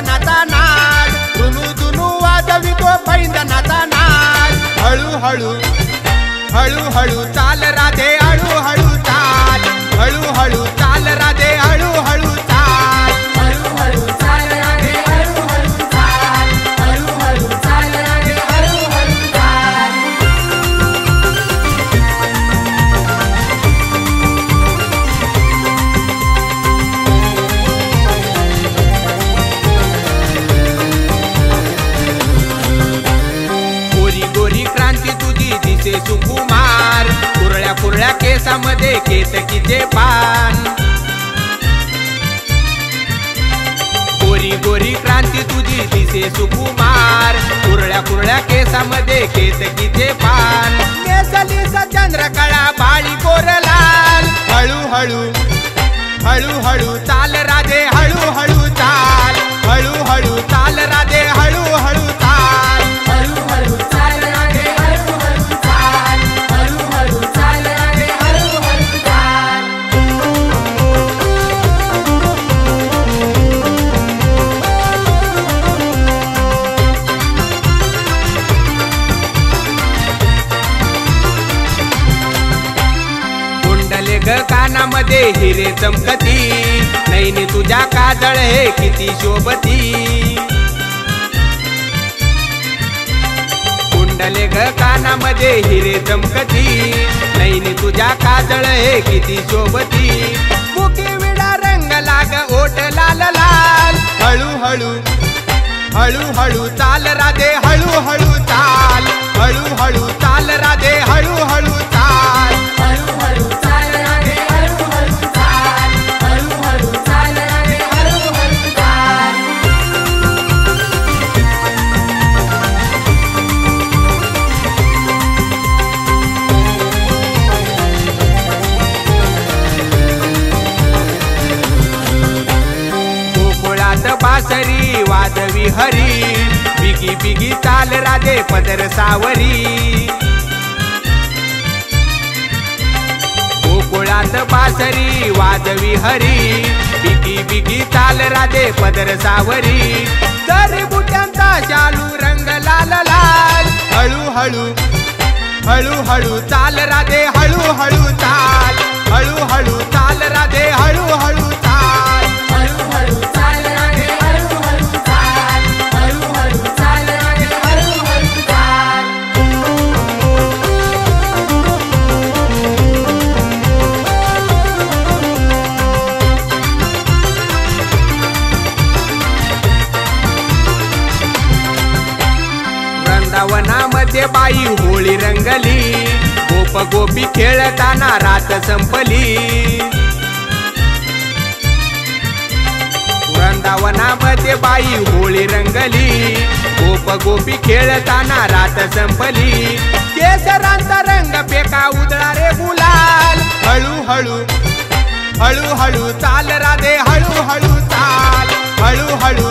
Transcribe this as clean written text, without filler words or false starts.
पैंजनाचा नाद रुनू दुनू वाजवितो पैंजनाचा नाद हळू हळू हळू हळू चाल राधे हळू हळू चाल हळू हळू चाल राधे हळू हळू चाल हळू हळू चाल राधे हळू हळू चाल हळू हळू चाल राधे हळू हळू चाल गोरी गोरी क्रांती तुझी दिसे सुकुमार कुरळ्या कुरळ्या केसामध्ये केतकीचे पान गोरी गोरी क्रांती तुझी दिसे सुकुमार कुरळ्या कुरळ्या केसामध्ये केतकीचे पान नेसलीस चंद्रकळा बाळी कोरलाल हळू हळू हळू हळू चाल राधे हळू हळू चाल हळू हळू चाल राधे हळू हळू चाल हळू हळू चाल राधे हळू हळू चाल हळू हळू चाल राधे हळू हळू चाल कुंडले ग कानामध्ये हिरे चमकती नैनी तुझ्या काजळ हे किती शोभती कुंडले ग कानामध्ये हिरे चमकती नैनी तुझ्या काजळ हे किती शोभती मुखी विडा रंग लाग ओठ लाल लाल हळू हळू हळू हळू चाल राधे हळू हळू चाल हळू हळू चाल राधे हळू हळू चाल हळू हळू चाल राधे हळू हळू चाल हळू हळू चाल राधे हळू हळू चाल गोकुळात बासरी वाजवी हरी बिगी बिगी चाल राधे पदर सावरी गोकुळात बासरी वाजवी हरी बिगी बिगी चाल राधे पदर सावरी जरी बुट्यांचा शालू रंग लाल लाल हळू हळू हळू हळू चाल राधे हळू हळू चाल हळू हळू चाल राधे हळू हळू चाल हळू हळू चाल राधे हळू हळू चाल हळू हळू चाल राधे हळू हळू चाल वृंदावनामध्ये बाई होळी रंगली गोप गोपी खेळताना रात संपली वृंदावनामध्ये बाई होळी रंगली गोप गोपी खेळताना रात संपली केसरांचा रंग फेका उधळा रे गुलाल हळू हळू हळू हळू चाल राधे हळू हळू चाल हळू हळू